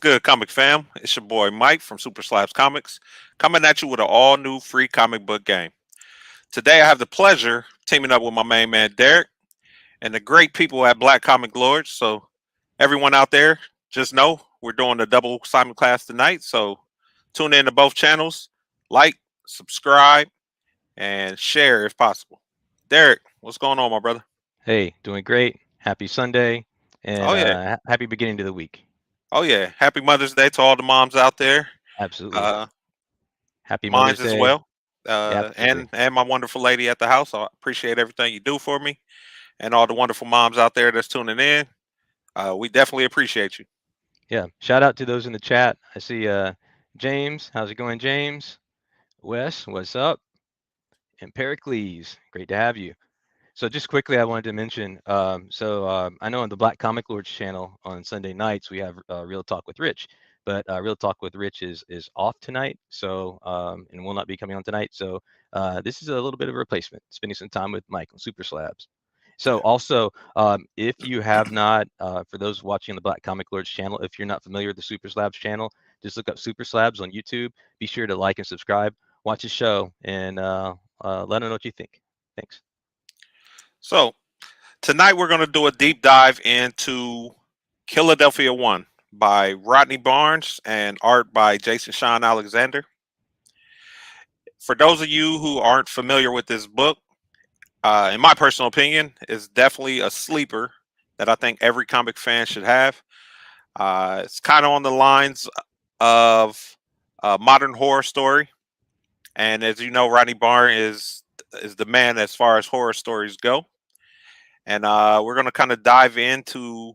good, comic fam? It's your boy Mike from SuperSlabs Comics, coming at you with an all new free comic book game. Today, I have the pleasure teaming up with my main man Derek and the great people at Black Comic Lords. So, everyone out there, just know we're doing a double simulcast tonight. So, tune in to both channels, like, subscribe, and share if possible. Derek, what's going on, my brother? Hey, doing great. Happy Sunday and Oh yeah, happy beginning to the week. oh yeah. Happy Mother's Day to all the moms out there. Absolutely. Uh, Happy Mother's Mines as Day. well. Yeah, And absolutely. and my wonderful lady at the house. I appreciate everything you do for me, and all the wonderful moms out there that's tuning in. We definitely appreciate you. Yeah. Shout out to those in the chat. I see James. How's it going, James? Wes, what's up? And Pericles, great to have you. So just quickly, I wanted to mention, I know on the Black Comic Lords channel on Sunday nights, we have Real Talk with Rich, but Real Talk with Rich is off tonight, and will not be coming on tonight. So this is a little bit of a replacement, spending some time with Mike on Super Slabs. So Yeah. also, if you have not, for those watching on the Black Comic Lords channel, if you're not familiar with the Super Slabs channel, just look up Super Slabs on YouTube. Be sure to like and subscribe, watch the show, and let them know what you think. Thanks. So tonight we're going to do a deep dive into Killadelphia One by Rodney Barnes and art by Jason Sean Alexander. For those of you who aren't familiar with this book, in my personal opinion, is definitely a sleeper that I think every comic fan should have. It's kind of on the lines of a modern horror story, and as you know, Rodney Barnes is the man as far as horror stories go. And we're going to kind of dive into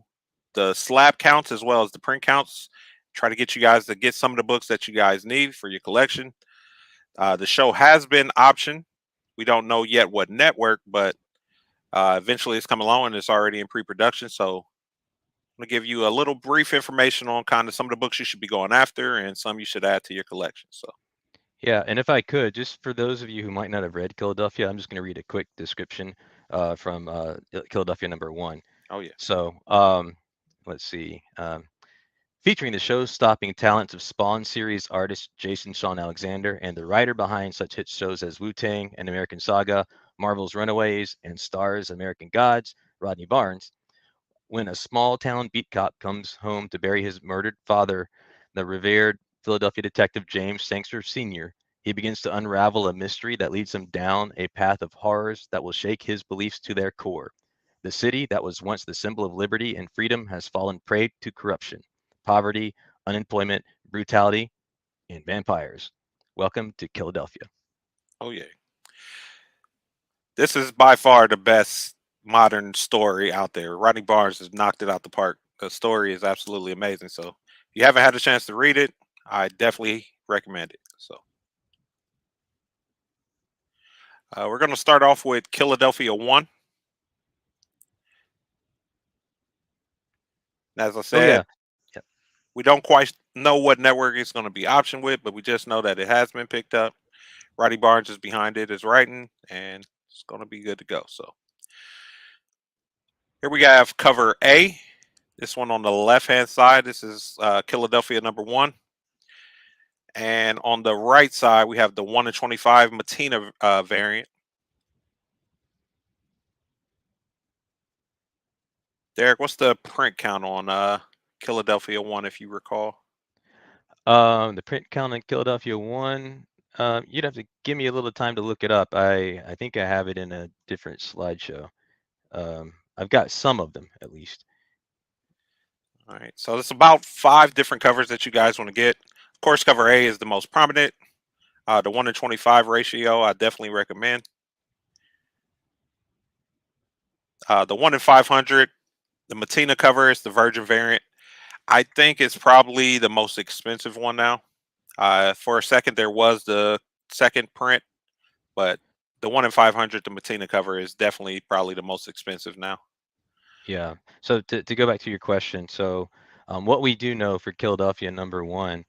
the slab counts as well as the print counts. Try to get you guys to get some of the books that you guys need for your collection. The show has been optioned. We don't know yet what network, but eventually it's coming along and it's already in pre-production. So I'm gonna give you a little brief information on kind of some of the books you should be going after and some you should add to your collection. So Yeah, and if I could, just for those of you who might not have read Killadelphia, I'm just going to read a quick description from Killadelphia #1. oh yeah, So let's see. Featuring the show-stopping talents of Spawn series artist Jason Sean Alexander and the writer behind such hit shows as Wu-Tang and American Saga, Marvel's Runaways, and Star's American Gods, Rodney Barnes. When a small town beat cop comes home to bury his murdered father, the revered Philadelphia detective James Sangster Sr., he begins to unravel a mystery that leads him down a path of horrors that will shake his beliefs to their core. The city that was once the symbol of liberty and freedom has fallen prey to corruption, poverty, unemployment, brutality, and vampires. Welcome to Killadelphia. oh yeah. This is by far the best modern story out there. Rodney Barnes has knocked it out the park. The story is absolutely amazing. So if you haven't had a chance to read it, I definitely recommend it. So we're going to start off with Killadelphia One. As I Oh said, yeah, yeah, we don't quite know what network it's going to be optioned with, but we just know that it has been picked up. Roddy Barnes is behind it, is writing, and it's going to be good to go. So here we have cover A. This one on the left hand side, this is Killadelphia #1. And on the right side, we have the 1 in 25 Matina variant. Derek, what's the print count on Killadelphia 1, if you recall? the print count in Philadelphia one. You'd have to give me a little time to look it up. I think I have it in a different slideshow. I've got some of them at least. All right, so it's about 5 different covers that you guys want to get. Of course, cover A is the most prominent. The 1 in 25 ratio, I definitely recommend. The 1 in 500, the Matina cover is the Virgin variant. I think it's probably the most expensive one now. For a second, there was the second print, but the 1 in 500, the Matina cover is definitely probably the most expensive now. Yeah. So to go back to your question, so what we do know for Philadelphia #1,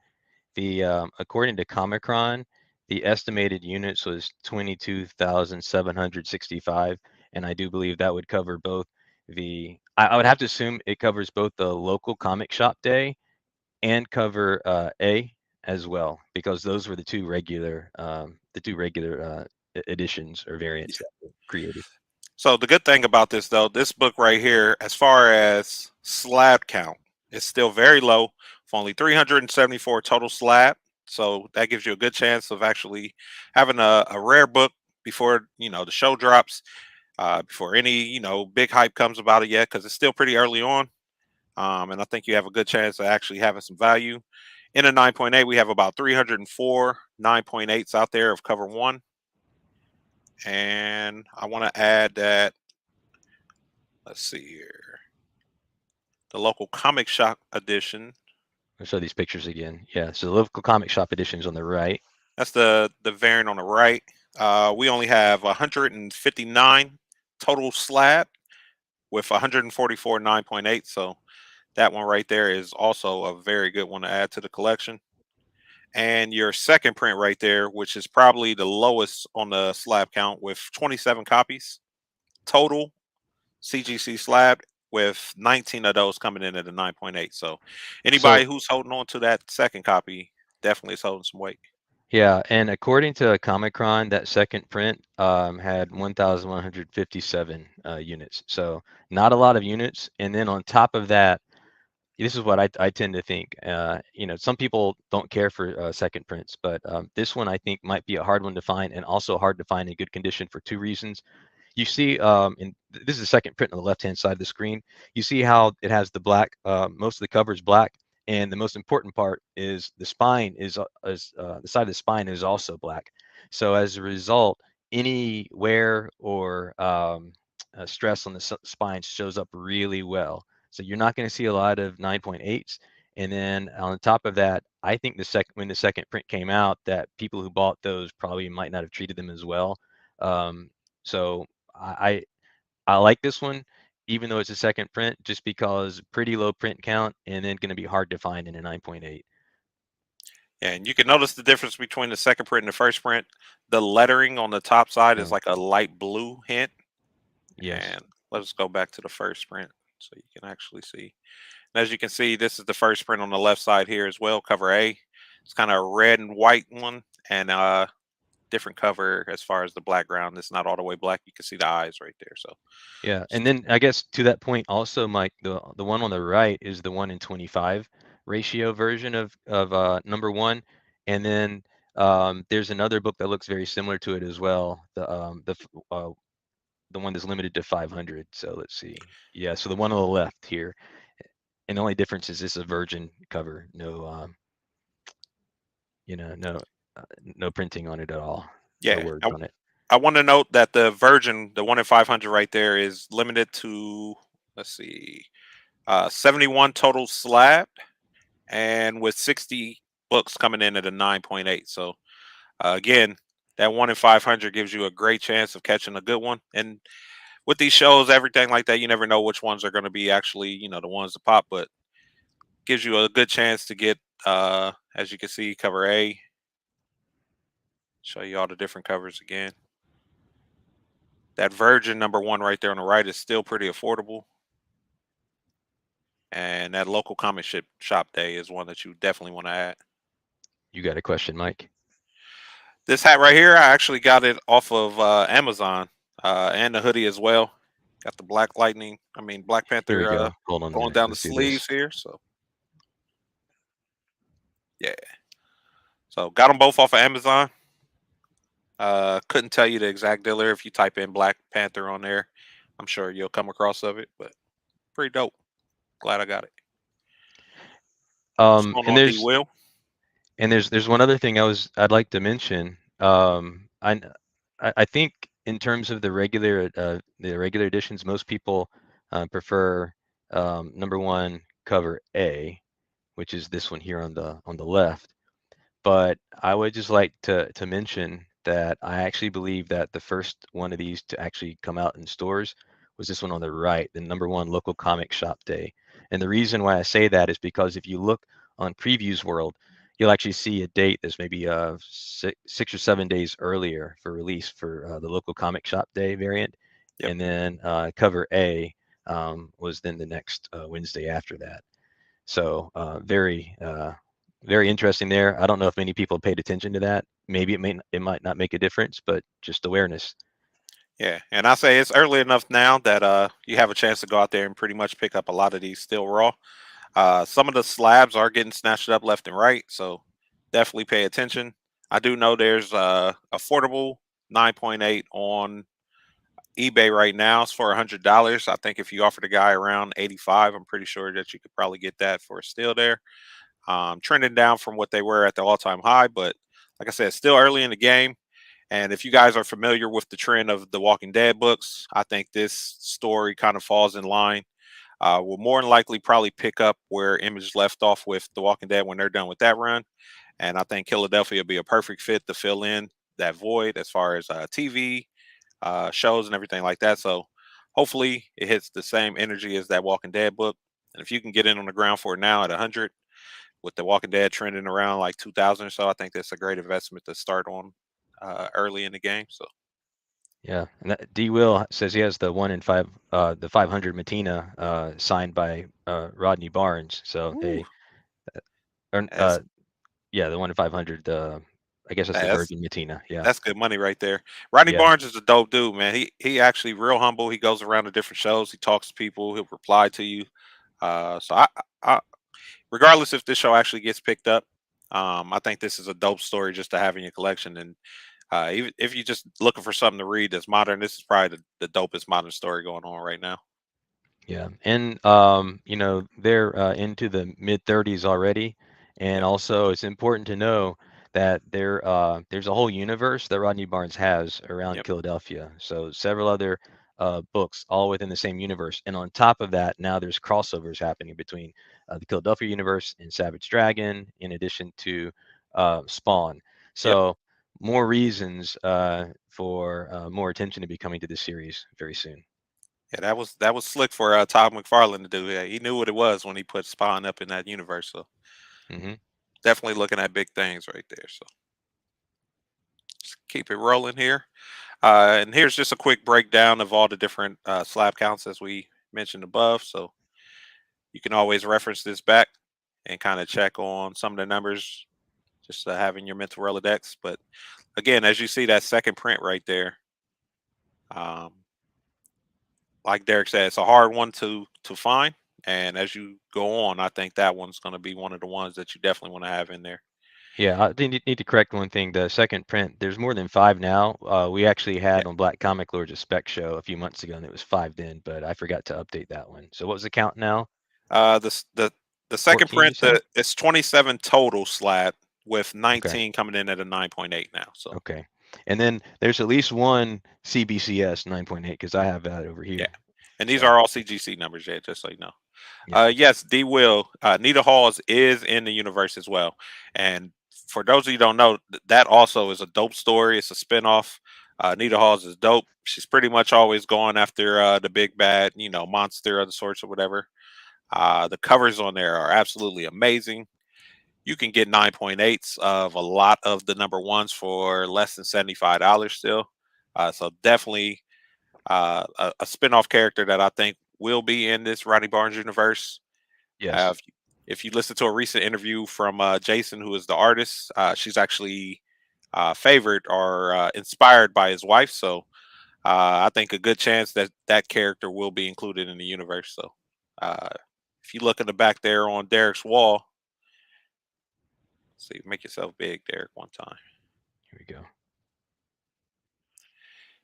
the according to Comicron, the estimated units was 22,765, and I do believe that would cover both I would have to assume it covers both the local comic shop day and cover A as well, because those were the two regular editions or variants that were created. So the good thing about this though, this book right here, as far as slab count, is still very low, for only 374 total slab. So that gives you a good chance of actually having a rare book before the show drops, before any big hype comes about it yet, because it's still pretty early on. And I think you have a good chance of actually having some value. In a 9.8, we have about 304 9.8s out there of cover one. And I want to add that, let's see here, the local comic shop edition. I'll show these pictures again. Yeah, so the local comic shop edition is on the right. That's the variant on the right. We only have 159 total slab with 144 9.8. So that one right there is also a very good one to add to the collection. And your second print right there, which is probably the lowest on the slab count with 27 copies total CGC slab, with 19 of those coming in at a 9.8. So So anybody who's holding on to that second copy definitely is holding some weight. yeah, and according to Comicron, that second print had 1,157 units. So not a lot of units. And then on top of that, this is what I tend to think. Some people don't care for second prints, but this one I think might be a hard one to find, and also hard to find in good condition for two reasons. You see, this is the second print on the left-hand side of the screen. You see how it has the black, most of the cover is black, and the most important part is the spine the side of the spine is also black. So as a result, any wear or stress on the spine shows up really well. So you're not going to see a lot of 9.8s. And then on top of that, I think when the second print came out, that people who bought those probably might not have treated them as well. So I I like this one, even though it's a second print, just because pretty low print count and then going to be hard to find in a 9.8. And you can notice the difference between the second print and the first print. The lettering on the top side is Oh, like a light blue hint. yes. And let's go back to the first print so you can actually see. And as you can see, this is the first print on the left side here as well, cover A. It's kind of a red and white one, and different cover as far as the background. It's not all the way black. You can see the eyes right there. So Yeah, and then I guess to that point also, Mike, the one on the right is the 1 in 25 ratio version of number one, and then there's another book that looks very similar to it as well. The one that's limited to 500. So let's see. Yeah, so the one on the left here, and the only difference is this is a virgin cover, no no no printing on it at all, no yeah, words on it. I want to note that the Virgin, the 1 in 500 right there, is limited to, let's see, 71 total slab, and with 60 books coming in at a 9.8. So again, that 1 in 500 gives you a great chance of catching a good one. And with these shows, everything like that, you never know which ones are going to be actually, the ones to pop, but gives you a good chance to get, as you can see, cover A. Show you all the different covers again. That Virgin number one right there on the right is still pretty affordable. And that local comic shop day is one that you definitely want to add. You got a question, Mike? This hat right here, I actually got it off of Amazon, and the hoodie as well. Got the Black Here we Panther go. Hold on a going minute. down the Let's do this. sleeves here. So yeah, so got them both off of Amazon. Couldn't tell you the exact dealer. If you type in Black Panther on there, I'm sure you'll come across of it. But pretty dope. Glad I got it. What's going And on, D. Will? there's one other thing I'd like to mention. I think in terms of the regular editions, most people prefer number one cover A, which is this one here on the left. But I would just like to mention that I actually believe that the first one of these to actually come out in stores was this one on the right, the number one local comic shop day. And the reason why I say that is because if you look on Previews World, you'll actually see a date that's maybe 6 or 7 days earlier for release for the local comic shop day variant. Yep. And then cover A was then the next Wednesday after that. So very interesting there. I don't know if many people paid attention to that. Maybe it might not make a difference, but just awareness. Yeah, and I say it's early enough now that you have a chance to go out there and pretty much pick up a lot of these still raw. Some of the slabs are getting snatched up left and right, so definitely pay attention. I do know there's affordable 9.8 on eBay right now. It's for $100. I think if you offer the guy around 85, I'm pretty sure that you could probably get that for a steal there. Trending down from what they were at the all-time high, but like I said, still early in the game. And if you guys are familiar with the trend of the Walking Dead books, I think this story kind of falls in line. Will more than likely probably pick up where Image left off with The Walking Dead when they're done with that run. And I think Killadelphia will be a perfect fit to fill in that void as far as TV shows and everything like that. So hopefully it hits the same energy as that Walking Dead book. And if you can get in on the ground for it now at 100, with the Walking Dead trending around like 2000 or so, I think that's a great investment to start on early in the game. So Yeah, and D. Will says he has the 1 in 5, the 500 Matina signed by Rodney Barnes. So ooh, hey, or, that's yeah, the 1 in 500. I guess that's the that's Virgin Matina. Yeah, that's good money right there. Rodney yeah, Barnes is a dope dude, man. He actually real humble. He goes around to different shows. He talks to people. He'll reply to you. So regardless if this show actually gets picked up, I think this is a dope story just to have in your collection. And even if you're just looking for something to read that's modern, this is probably the dopest modern story going on right now. yeah. And they're into the mid 30s already, and Yep. also it's important to know that there's a whole universe that Rodney Barnes has around Yep. Killadelphia. So several other books all within the same universe, and on top of that, now there's crossovers happening between the Killadelphia universe and Savage Dragon, in addition to Spawn. Yep. So more reasons for more attention to be coming to this series very soon. Yeah, that was slick for Todd McFarlane to do. Yeah, he knew what it was when he put Spawn up in that universe. So Hmm. definitely looking at big things right there. So just keep it rolling here. And here's just a quick breakdown of all the different slab counts as we mentioned above. So you can always reference this back and kind of check on some of the numbers, just having your mental Rolodex. But again, as you see that second print right there, um, like Derek said, it's a hard one to find. And as you go on, I think that one's going to be one of the ones that you definitely want to have in there. Yeah, I think you need to correct one thing. The second print, there's more than five now. We actually Yeah. had on Black Comic Lords a spec show a few months ago, and it was five then, but I forgot to update that one. So what was the count now? The second 14, you print, said? it's 27 total slab with Okay, 19 coming in at a 9.8 now. So okay. And then there's at least one CBCS 9.8 because I have that over yeah, here. and these So are all CGC numbers, yeah, just so you know. yeah, Yes, D will. Nita Hawes is in the universe as well. And for those of you who don't know, that also is a dope story. It's a spinoff. Nita Hawes is dope. She's pretty much always going after the big bad, monster of the sorts or whatever. The covers on there are absolutely amazing. You can get 9.8s of a lot of the number ones for less than $75 still. So definitely a spinoff character that I think will be in this Rodney Barnes universe. yes. If you listen to a recent interview from Jason, who is the artist, she's actually favored or inspired by his wife. So I think a good chance that that character will be included in the universe. So uh, if you look in the back there on Derek's wall, see, make yourself big, Derek, one time. Here we go.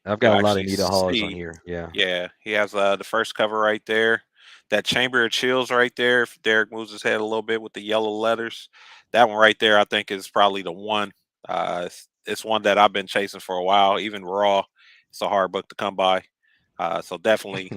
I've got You'll a lot of actually Nita Halls on see, here. Yeah. yeah, he has the first cover right there. That Chamber of Chills right there. If Derek moves his head a little bit with the yellow letters, that one right there, I think is probably the one. It's one that I've been chasing for a while. Even raw, it's a hard book to come by. So definitely,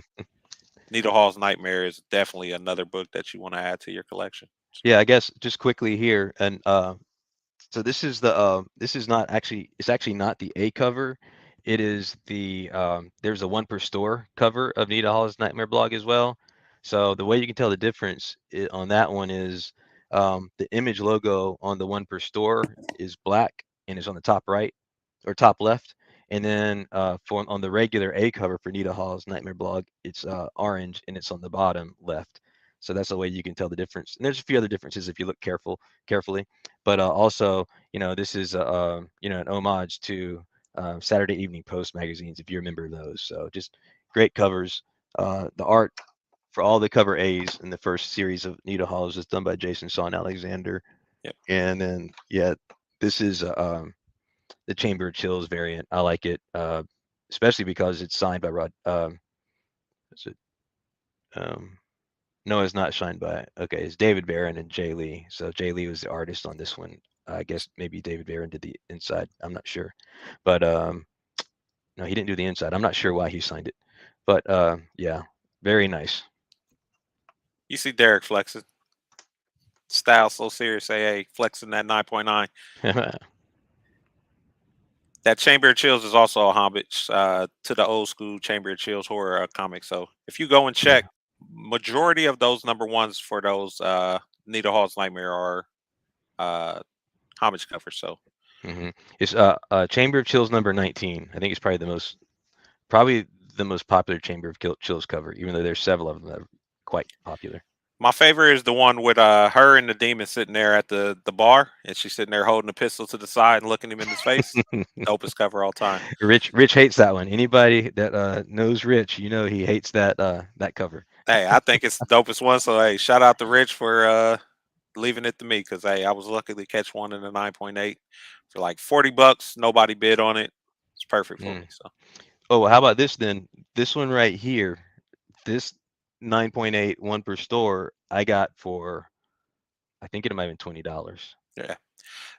Needle Hall's Nightmare is definitely another book that you want to add to your collection. Yeah, I guess just quickly here, and so this is not actually, it's actually not the A cover. It is there's a one per store cover of Nita Hall's Nightmare blog as well. So the way you can tell the difference on that one is the image logo on the one per store is black and is on the top right or top left. And then for on the regular A cover for Nita Hall's Nightmare blog, it's orange and it's on the bottom left. So that's the way you can tell the difference. And there's a few other differences if you look carefully. But also, this is an homage to Saturday Evening Post magazines, if you remember those. So just great covers. The art for all the cover A's in the first series of Nita Hawes was done by Jason Shawn Alexander. Yep. And then, yeah, this is the Chamber of Chills variant. I like it, especially because it's signed by Rod. Is it? No, it's not signed by. Okay, it's David Barron and Jay Lee. So Jay Lee was the artist on this one. I guess maybe David Barron did the inside. I'm not sure, but no, he didn't do the inside. I'm not sure why he signed it, but yeah, very nice. You see Derek flexing. Style so serious, AA flexing that 9.9. That Chamber of Chills is also a homage to the old school Chamber of Chills horror comic. So if you go and check, majority of those number ones for those Nita Hall's Nightmare are homage covers. So It's Chamber of Chills number 19. I think it's probably the most popular Chamber of Chills cover, even though there's several of them that are quite popular. my favorite is the one with her and the demon sitting there at the bar, and she's sitting there holding a pistol to the side and looking him in his face. Dopest cover all time. Rich hates that one. Anybody that knows Rich, he hates that cover. Hey, I think it's the dopest one. So hey, shout out to Rich for leaving it to me, because hey, I was lucky to catch one in the 9.8 for like $40. Nobody bid on it. It's perfect for me. So Oh, well, how about this then? This one right here, this 9.8 one per store, I got for, I think it might have been $20. yeah,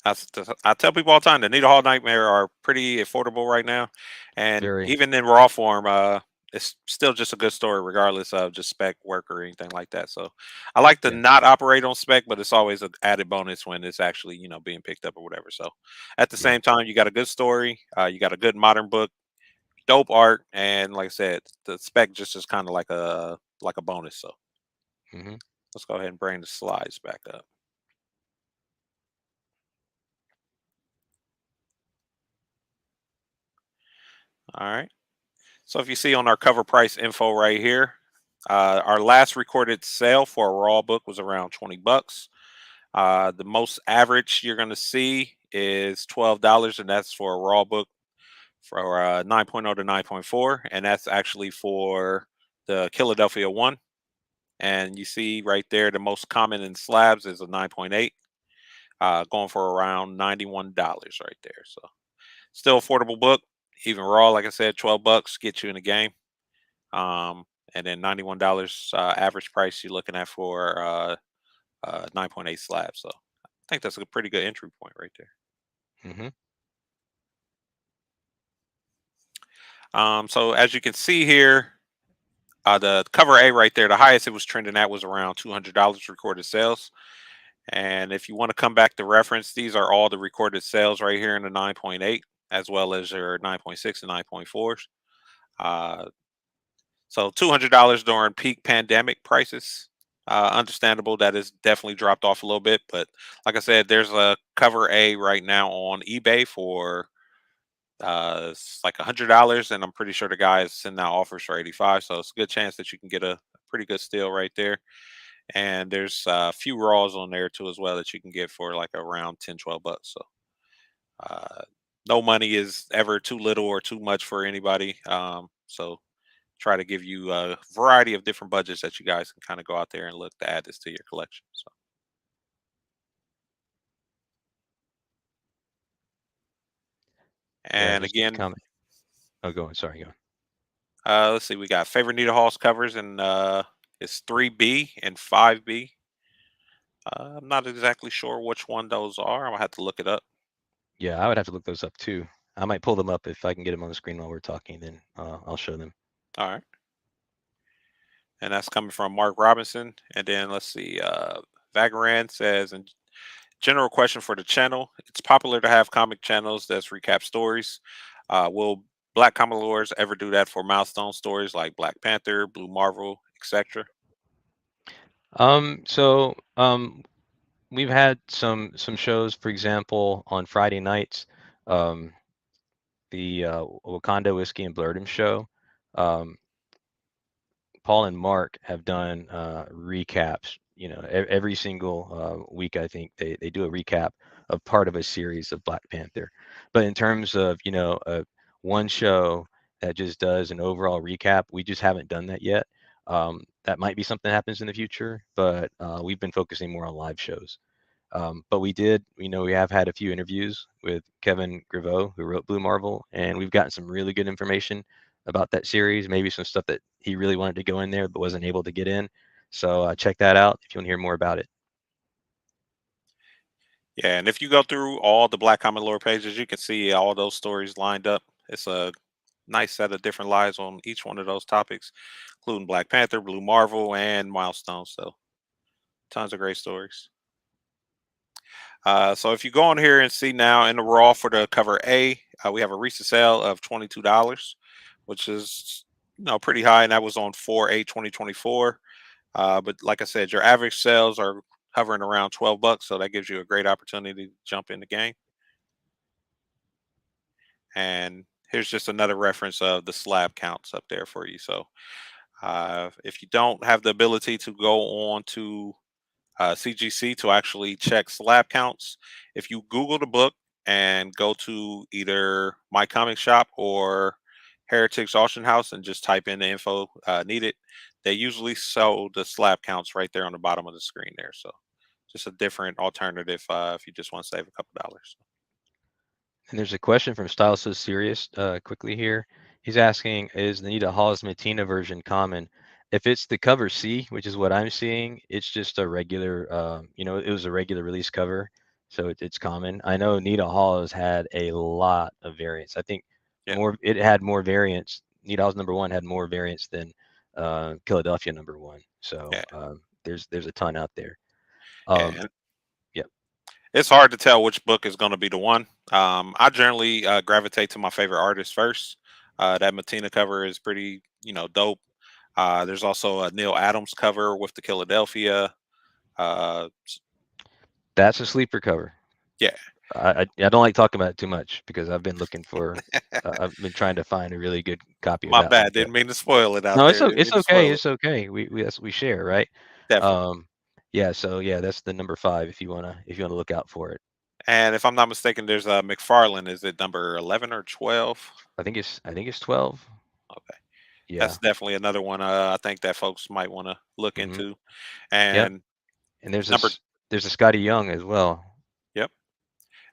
I tell people all the time the Nita Hall Nightmare are pretty affordable right now, and Very. even in raw form, it's still just a good story, regardless of just spec work or anything like that. So I like to not operate on spec, but it's always an added bonus when it's actually being picked up or whatever. So at the same time, you got a good story, you got a good modern book, dope art, and like I said, the spec just is kind of like a bonus. So let's go ahead and bring the slides back up. All right. So if you see on our cover price info right here, our last recorded sale for a raw book was around $20. The most average you're going to see is $12, and that's for a raw book for 9.0 to 9.4, and that's actually for the Killadelphia 1. And you see right there, the most common in slabs is a 9.8, going for around $91 right there. So still affordable book, even raw. Like I said, $12 get you in the game. And then $91 average price you're looking at for 9.8 slabs. So I think that's a pretty good entry point right there. So as you can see here, the cover A right there, the highest it was trending at was around $200 recorded sales. And if you want to come back to reference, these are all the recorded sales right here in the 9.8, as well as your 9.6 and 9.4s. So $200 during peak pandemic prices. Understandable that it's definitely dropped off a little bit, but like I said, there's a cover A right now on eBay for it's like $100, and I'm pretty sure the guy is sending out offers for 85. So it's a good chance that you can get a pretty good steal right there. And there's a few raws on there too as well that you can get for like around 10, $12. So no money is ever too little or too much for anybody. So try to give you a variety of different budgets that you guys can kind of go out there and look to add this to your collection. So. And again, oh, go on. Sorry, go on. Let's see. We got favorite Nita Hall's covers, and it's 3B and 5B. I'm not exactly sure which one those are. I'm gonna have to look it up. Yeah, I would have to look those up too. I might pull them up if I can get them on the screen while we're talking. Then I'll show them. All right. And that's coming from Mark Robinson. And then let's see. Vagaran says, and general question for the channel. It's popular to have comic channels that's recap stories. Will Black Comic Lords ever do that for milestone stories like Black Panther, Blue Marvel, etc.? So we've had some shows, for example, on Friday nights, the Wakanda Whiskey and Blurredom show. Paul and Mark have done recaps. Every single week, I think they do a recap of part of a series of Black Panther. But in terms of one show that just does an overall recap, we just haven't done that yet. That might be something that happens in the future, but we've been focusing more on live shows. But we have had a few interviews with Kevin Graveau, who wrote Blue Marvel, and we've gotten some really good information about that series, maybe some stuff that he really wanted to go in there but wasn't able to get in. So check that out if you want to hear more about it. Yeah, and if you go through all the Black Comic Lore pages, you can see all those stories lined up. It's a nice set of different lives on each one of those topics, including Black Panther, Blue Marvel, and Milestones. So tons of great stories. So if you go on here and see now in the raw for the cover A, we have a recent sale of $22, which is pretty high, and that was on 4/8/2024. But like I said, your average sales are hovering around $12, so that gives you a great opportunity to jump in the game. And here's just another reference of the slab counts up there for you. So if you don't have the ability to go on to CGC to actually check slab counts, if you Google the book and go to either My Comic Shop or Heretics Auction House and just type in the info needed, they usually show the slab counts right there on the bottom of the screen there. So just a different alternative if you just want to save a couple dollars. And there's a question from Style So Serious quickly here. He's asking, is the Nita Hawes Matina version common? If it's the cover C, which is what I'm seeing, it's just a regular, it was a regular release cover, so it's common. I know Nita Hawes had a lot of variants. I think Yeah. it had more variants. Nita Hawes #1 had more variants than Killadelphia #1. So Yeah. there's a ton out there. And Yeah. it's hard to tell which book is going to be the one. I generally gravitate to my favorite artist first. That Matina cover is pretty, dope. There's also a Neil Adams cover with the Killadelphia. That's a sleeper cover. Yeah. I don't like talking about it too much because I've been looking for I've been trying to find a really good copy of My that one. bad. But Didn't mean to spoil it out no, there. Didn't it's mean to okay. spoil it. It's okay. We that's we share, right? Definitely. Um, yeah. So yeah, that's the number 5 if you wanna look out for it. And if I'm not mistaken, there's a McFarlane. Is it number 11 or 12? I think it's 12. Okay. Yeah. That's definitely another one I think that folks might want to look Hmm. into. Yep. And And there's number, a Scotty Young as well. yep.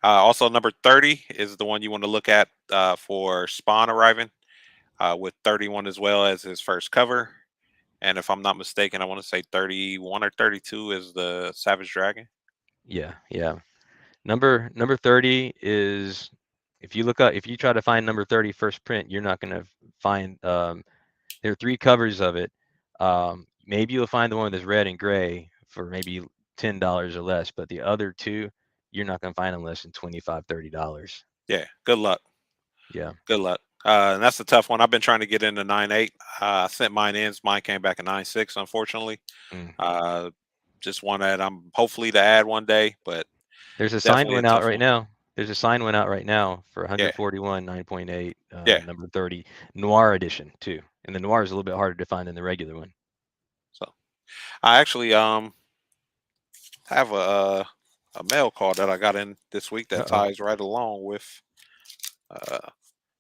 Also, number 30 is the one you want to look at for Spawn arriving with 31 as well as his first cover. And if I'm not mistaken, I want to say 31 or 32 is the Savage Dragon. Yeah. Yeah. Number 30 is if you try to find number 30 first print, you're not gonna find there are 3 covers of it. Maybe you'll find the one that's red and gray for maybe $10 or less, but the other 2, you're not gonna find them less than $25-$30. Yeah, good luck. Yeah. Good luck. And that's a tough one. I've been trying to get into 9.8. I sent mine in. Mine came back at 9.6, unfortunately. Mm. Uh, just one that I'm hopefully to add one day, but There's a signed definitely a one out tough right one. now. For Yeah, 141 9.8 yeah. number 30 Noir edition too. And the Noir is a little bit harder to find than the regular one. So I actually have a mail call that I got in this week that Uh-oh. ties right along with uh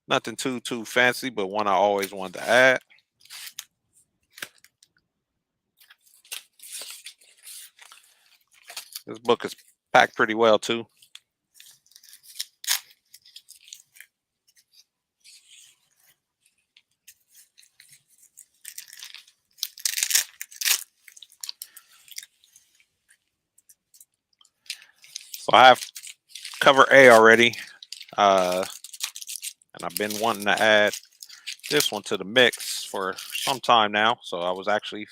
nothing too fancy, but one I always wanted to add. This book is packed pretty well too. So I have cover A already, and I've been wanting to add this one to the mix for some time now. So I was actually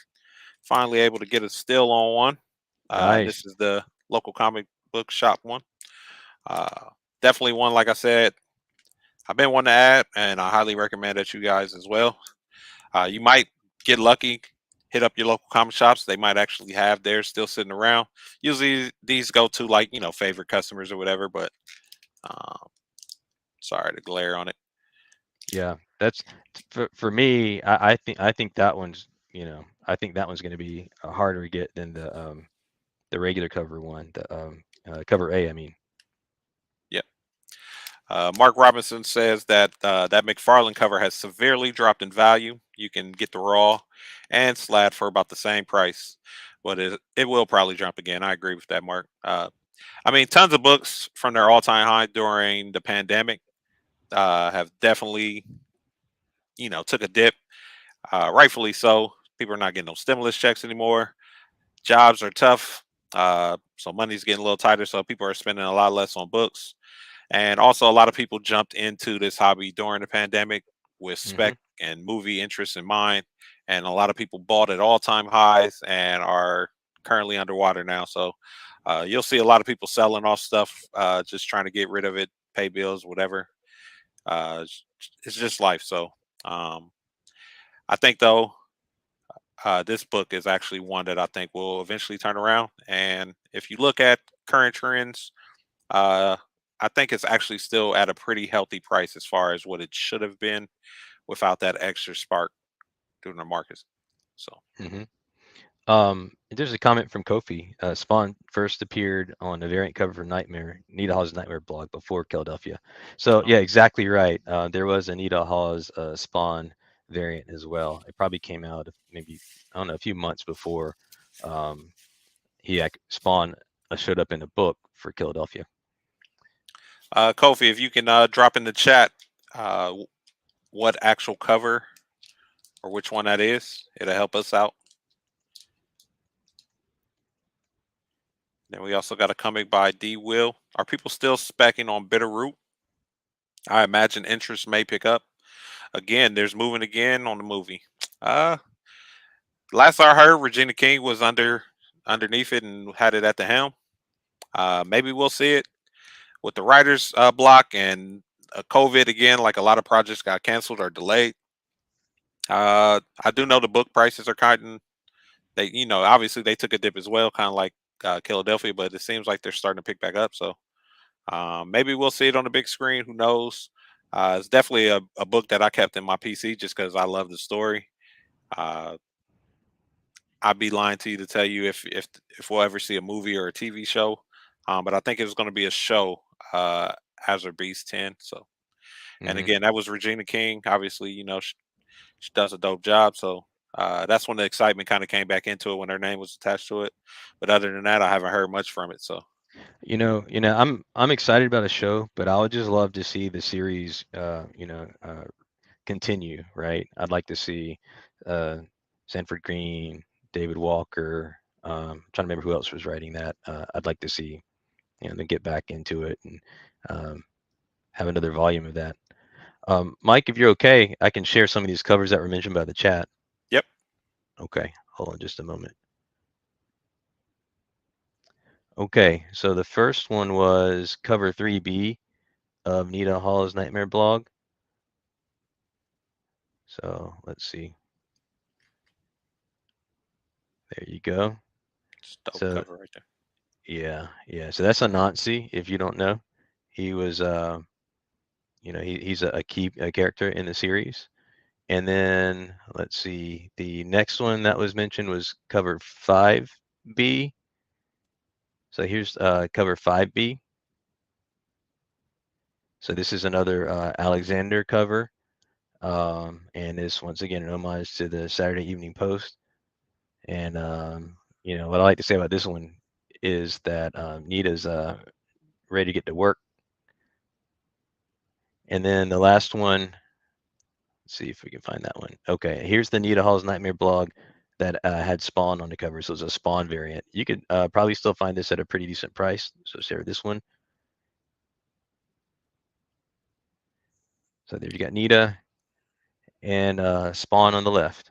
finally able to get a still on one. This Nice. is the local comic book shop one. Uh, Definitely one, like I said, I've been wanting to add, and I highly recommend that you guys as well. You might get lucky, hit up your local comic shops. They might actually have theirs still sitting around. Usually these go to like, favorite customers or whatever, but um, sorry to glare on it. Yeah. That's for me, I think that one's I think that one's going to be harder to get than the regular cover one, the cover A. I mean, Yeah. Mark Robinson says that that McFarlane cover has severely dropped in value. You can get the raw and slat for about the same price, but it will probably jump again. I agree with that, Mark. I mean, tons of books from their all-time high during the pandemic have definitely, took a dip. Rightfully so. People are not getting no stimulus checks anymore. Jobs are tough, so money's getting a little tighter. So people are spending a lot less on books. And also, a lot of people jumped into this hobby during the pandemic with hmm spec and movie interests in mind. And a lot of people bought at all time highs and are currently underwater now. So you'll see a lot of people selling off stuff, just trying to get rid of it, pay bills, whatever. It's just life. So um, I think, though, this book is actually one that I think will eventually turn around. And if you look at current trends, uh, I think it's actually still at a pretty healthy price as far as what it should have been without that extra spark during the markets. So, hmm there's a comment from Kofi. Spawn first appeared on a variant cover for Nightmare, Nita Hawes' Nightmare blog before Killadelphia. So um, yeah, exactly right. There was a Nita Hawes Spawn variant as well. It probably came out maybe, I don't know, a few months before um, Spawn showed up in a book for Killadelphia. Kofi, if you can drop in the chat uh, what actual cover or which one that is, it'll help us out. Then we also got a comic by D. Will. Are people still specking on Bitterroot? I imagine interest may pick up. Again, there's moving again on the movie. Uh, Last I heard, Regina King was underneath it and had it at the helm. Maybe we'll see it with the writers block and COVID again. Like a lot of projects got canceled or delayed. I do know the book prices are kind of they, obviously they took a dip as well, kind of like Killadelphia, but it seems like they're starting to pick back up. So maybe we'll see it on the big screen. Who knows? It's definitely a book that I kept in my PC just because I love the story. Uh, I'd be lying to you to tell you if we'll ever see a movie or a TV show. But I think it was going to be a show, Azure Beast 10. So, and hmm again, that was Regina King. Obviously, she does a dope job. So that's when the excitement kind of came back into it when her name was attached to it. But other than that, I haven't heard much from it. So I'm excited about a show, but I would just love to see the series, continue. Right? I'd like to see uh, Sanford Green, David Walker. Trying to remember who else was writing that. I'd like to see, them get back into it and um, have another volume of that. Mike, if you're okay, I can share some of these covers that were mentioned by the chat. yep. Okay, hold on just a moment. Okay, so the first one was cover 3B of Nita Hall's Nightmare blog. So let's see. There you go. It's a dope So cover right there. yeah. So that's a Nazi, if you don't know. He was, he's a key character in the series. And then let's see, the next one that was mentioned was cover 5B. So here's cover 5B. So this is another Alexander cover. And this, once again, an homage to the Saturday Evening Post. And, what I like to say about this one is that Nita's ready to get to work. And then the last one, let's see if we can find that one. Okay, here's the Nita Hall's Nightmare blog that had Spawn on the cover. So it's a Spawn variant. You could probably still find this at a pretty decent price. So share this one. So there you got Nita and Spawn on the left.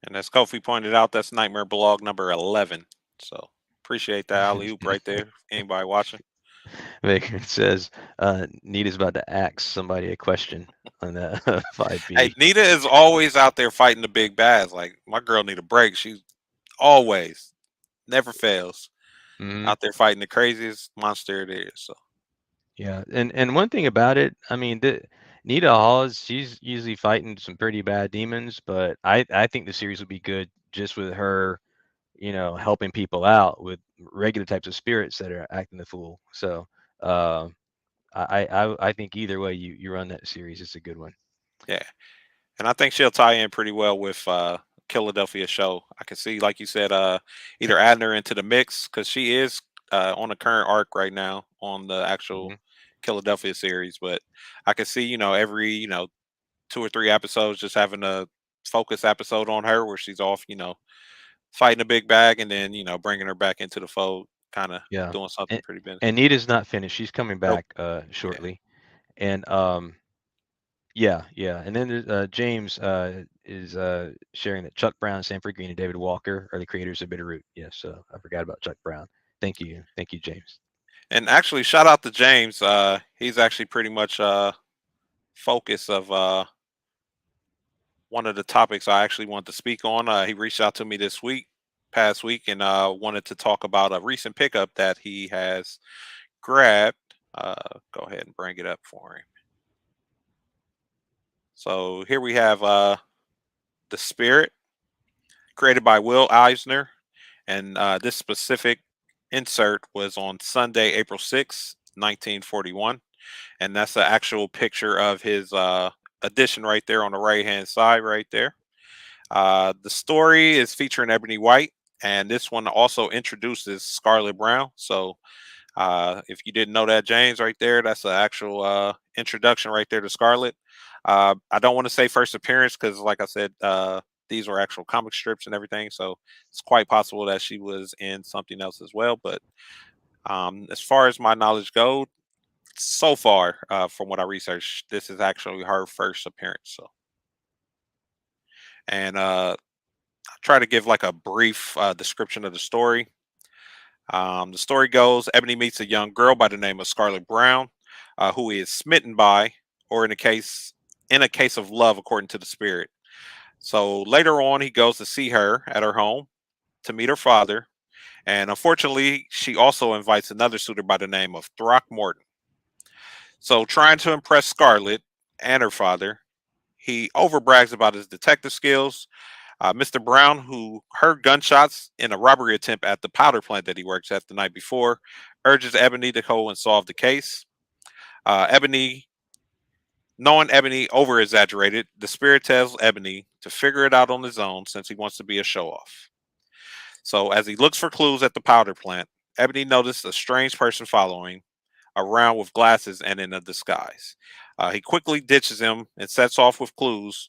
And as Kofi pointed out, that's Nightmare Blog number 11. So appreciate that alley oop right there. Anybody watching? Maker says Nita's about to ask somebody a question on that Hey, 5B. Nita is always out there fighting the big bads. Like my girl need a break. She's always, never fails, hmm out there fighting the craziest monster it is. So Yeah, and one thing about it, I mean, Nita Hawes, she's usually fighting some pretty bad demons, but I think the series would be good just with her, helping people out with regular types of spirits that are acting the fool. So uh, I think either way you run that series, it's a good one. Yeah, and I think she'll tie in pretty well with Killadelphia show. I can see, like you said, either adding her into the mix because she is on the current arc right now on the actual Hmm. Killadelphia series. But I can see, every 2 or 3 episodes just having a focus episode on her where she's off, fighting a big bag, and then bringing her back into the fold, kind of Yeah, doing something and pretty and beneficial. Nita's not finished. She's coming Nope. back Yeah. shortly, and yeah, yeah. And then James is sharing that Chuck Brown, Sanford Green, and David Walker are the creators of Bitterroot. Yes, I forgot about Chuck Brown. Thank you, James. And actually, shout out to James. He's actually pretty much focus of one of the topics I actually wanted to speak on. He reached out to me this past week, and wanted to talk about a recent pickup that he has grabbed. Go ahead and bring it up for him. So here we have the Spirit, created by Will Eisner, and this specific insert was on Sunday, April 6th, 1941, and that's the actual picture of his edition right there on the right hand side, right there. The story is featuring Ebony White, and this one also introduces Scarlet Brown. So, if you didn't know that, James, right there, that's the actual introduction right there to Scarlet. I don't want to say first appearance because, like I said, these were actual comic strips and everything. So, it's quite possible that she was in something else as well. But as far as my knowledge goes, so far, from what I researched, this is actually her first appearance. So, and try to give like a brief description of the story. The story goes: Ebony meets a young girl by the name of Scarlet Brown, who he is smitten by, or in a case of love, according to the spirit. So later on, he goes to see her at her home to meet her father, and unfortunately, she also invites another suitor by the name of Throckmorton. So, trying to impress Scarlet and her father, he overbrags about his detective skills. Mr. Brown, who heard gunshots in a robbery attempt at the powder plant that he works at the night before, urges Ebony to go and solve the case. Ebony, knowing Ebony over exaggerated, the spirit tells Ebony to figure it out on his own since he wants to be a show off. So, as he looks for clues at the powder plant, Ebony noticed a strange person following around with glasses and in a disguise. He quickly ditches him and sets off with clues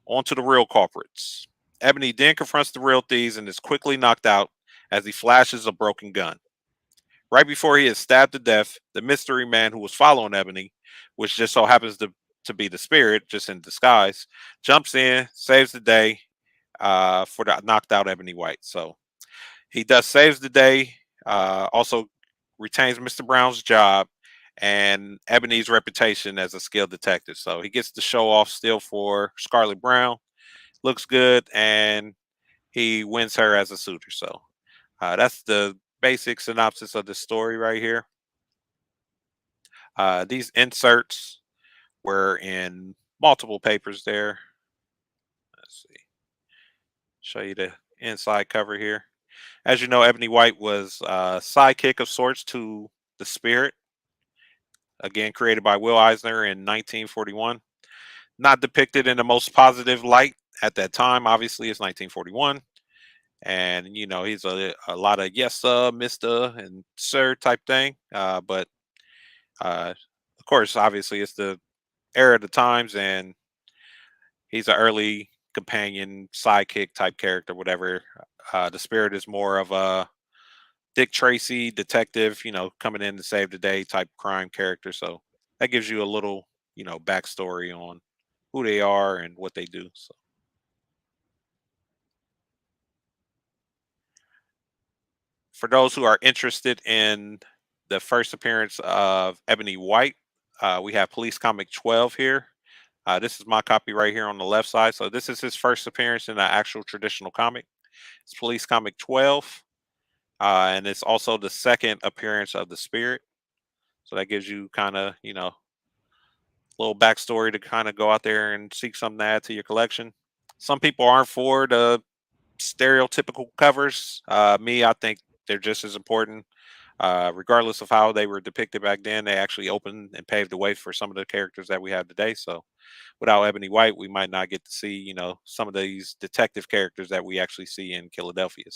onto the real culprits. Ebony then confronts the real thieves and is quickly knocked out as he flashes a broken gun. Right before he is stabbed to death, the mystery man who was following Ebony, which just so happens to be the spirit, just in disguise, jumps in, saves the day for the knocked out Ebony White. So he does saves the day, also retains Mr. Brown's job and Ebony's reputation as a skilled detective. So he gets to show off still for Scarlet Brown, looks good, and he wins her as a suitor. So that's the basic synopsis of the story right here. These inserts were in multiple papers there. Let's see, show you the inside cover here. As you know, Ebony White was a sidekick of sorts to the Spirit, again created by Will Eisner in 1941. Not depicted in the most positive light at that time. Obviously, it's 1941, and he's a lot of yes sir, Mister, and sir type thing. But of course, obviously, it's the era of the times, and he's an early companion, sidekick type character, whatever. The Spirit is more of a Dick Tracy detective, coming in to save the day type crime character. So that gives you a little, backstory on who they are and what they do. So for those who are interested in the first appearance of Ebony White, we have Police Comic 12 here. This is my copy right here on the left side. So this is his first appearance in an actual traditional comic. It's Police Comic 12, and it's also the second appearance of the Spirit. So that gives you kind of, little backstory to kind of go out there and seek something to add to your collection. Some people aren't for the stereotypical covers. Me, I think they're just as important. Regardless of how they were depicted back then, they actually opened and paved the way for some of the characters that we have today. So without Ebony White, we might not get to see, some of these detective characters that we actually see in Killadelphia.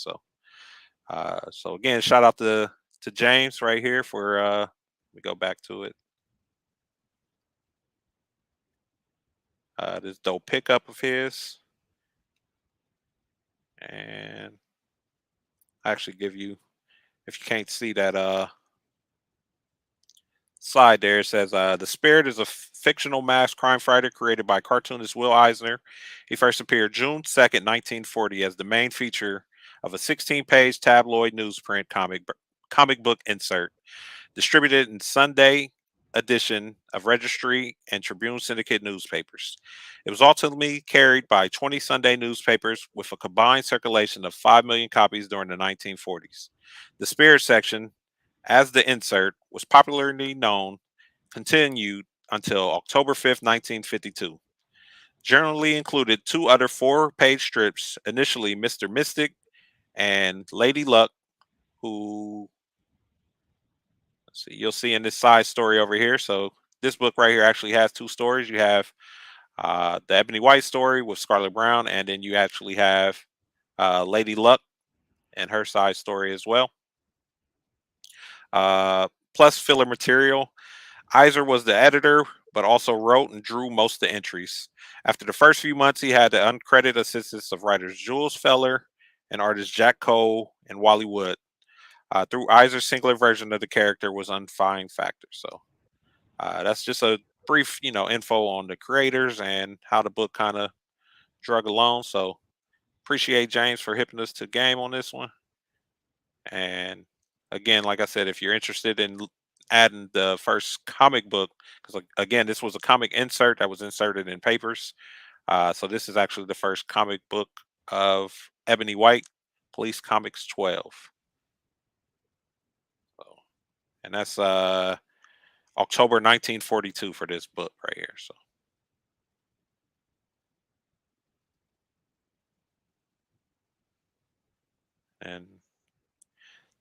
So again, shout out to James right here for let me go back to it. This dope pickup of his, and I actually give you, if you can't see that slide there, it says the Spirit is a fictional mass crime fighter created by cartoonist Will Eisner. He first appeared June 2nd, 1940, as the main feature of a 16-page tabloid newsprint comic book insert distributed in Sunday edition of Registry and Tribune Syndicate newspapers. It was ultimately carried by 20 Sunday newspapers with a combined circulation of 5 million copies during the 1940s. The Spirit section, as the insert, was popularly known, continued until October 5th, 1952. Generally included two other 4-page strips, initially Mr. Mystic and Lady Luck, who, let's see, you'll see in this side story over here. So this book right here actually has two stories. You have the Ebony White story with Scarlet Brown, and then you actually have Lady Luck and her side story as well. Plus filler material. Iser was the editor, but also wrote and drew most of the entries. After the first few months, he had the uncredited assistance of writers Jules Feller and artists Jack Cole and Wally Wood. Through Iser's singular version of the character was Unfine Factor. So that's just a brief, info on the creators and how the book kind of drug along. So appreciate James for hipping us to game on this one. And again, like I said, if you're interested in adding the first comic book, because again, this was a comic insert that was inserted in papers. So this is actually the first comic book of Ebony White, Police Comics 12. So, and that's October 1942 for this book right here. So, and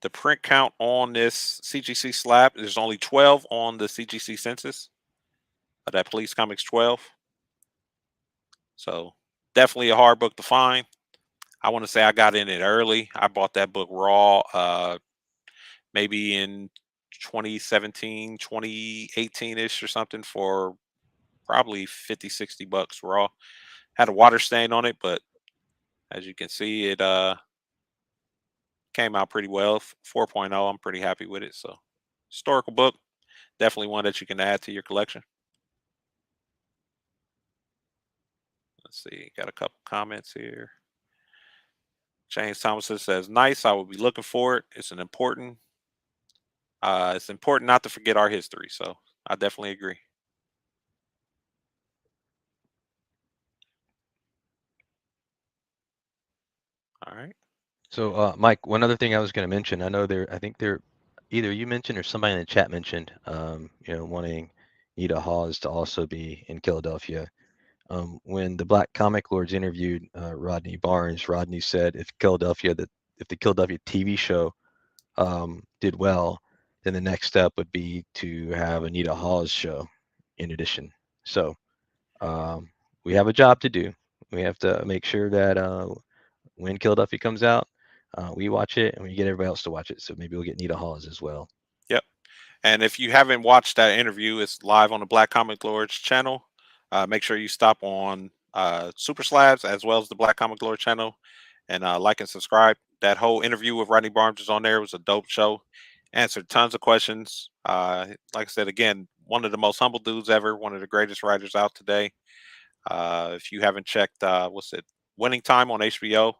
the print count on this CGC slab, there's only 12 on the CGC census of that Police Comics 12. So definitely a hard book to find. I want to say I got in it early. I bought that book raw maybe in 2017, 2018-ish or something for probably 50, 60 bucks raw. Had a water stain on it, but as you can see, it came out pretty well. 4.0, I'm pretty happy with it. So historical book, definitely one that you can add to your collection. Let's see, got a couple comments here. James Thomason says, "Nice. I will be looking for it. It's important not to forget our history." So I definitely agree. All right. So, Mike, one other thing I was going to mention, I think either you mentioned or somebody in the chat mentioned, wanting Nita Hawes to also be in Killadelphia. When the Black Comic Lords interviewed Rodney Barnes, Rodney said if the Killadelphia TV show did well, then the next step would be to have a Nita Hawes show in addition. So we have a job to do. We have to make sure that when Killadelphia comes out, we watch it and we get everybody else to watch it. So maybe we'll get Nita Hawes as well. Yep. And if you haven't watched that interview, it's live on the Black Comic Lords channel. Make sure you stop on SuperSlabs as well as the Black Comic Lord channel and like and subscribe. That whole interview with Rodney Barnes was on there. It was a dope show. Answered tons of questions. Like I said, again, one of the most humble dudes ever, one of the greatest writers out today. If you haven't checked, what's it, Winning Time on HBO,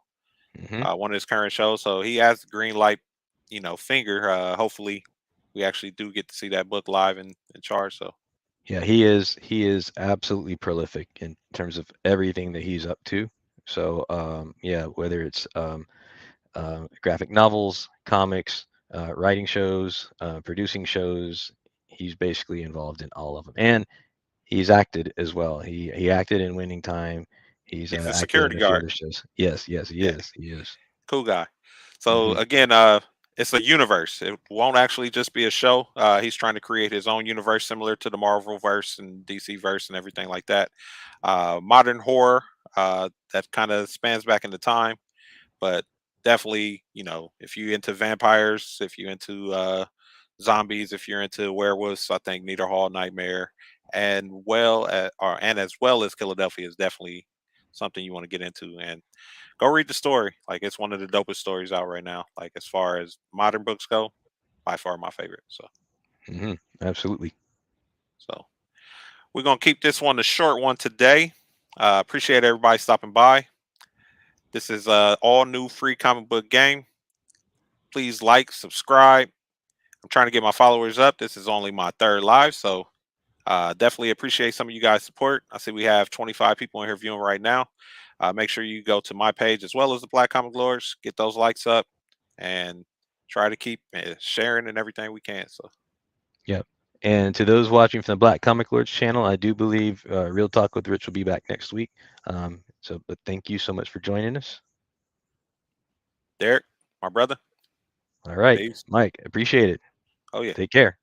one of his current shows. So he has the green light, finger. Hopefully, we actually do get to see that book live and in charge. So Yeah, he is absolutely prolific in terms of everything that he's up to. So yeah, whether it's graphic novels, comics, writing shows, producing shows, he's basically involved in all of them. And He's acted as well. He acted in Winning Time. He's He's a acted in security a few guard. other shows. Yes, yes, he Yeah, is. He is. cool guy. So Hmm. again, it's a universe. It won't actually just be a show. He's trying to create his own universe, similar to the Marvel verse and DC verse and everything like that. Modern horror that kind of spans back into time, but definitely, if you into vampires, if you into zombies, if you're into werewolves, I think Nita Hall Nightmare, and as well as Killadelphia is definitely something you want to get into. And go read the story. Like, it's one of the dopest stories out right now. Like, as far as modern books go, by far my favorite. Hmm. Absolutely. So we're gonna keep this one a short one today. Appreciate everybody stopping by. This is all new free comic book game. Please like, subscribe. I'm trying to get my followers up. This is only my third live, so definitely appreciate some of you guys' support. I see we have 25 people in here viewing right now. Make sure you go to my page as well as the Black Comic Lords. Get those likes up and try to keep sharing and everything we can. So Yep. And to those watching from the Black Comic Lords channel, I do believe Real Talk with Rich will be back next week. But thank you so much for joining us. Derek, my brother, All right, peace. Mike, appreciate it. Oh yeah. Take care.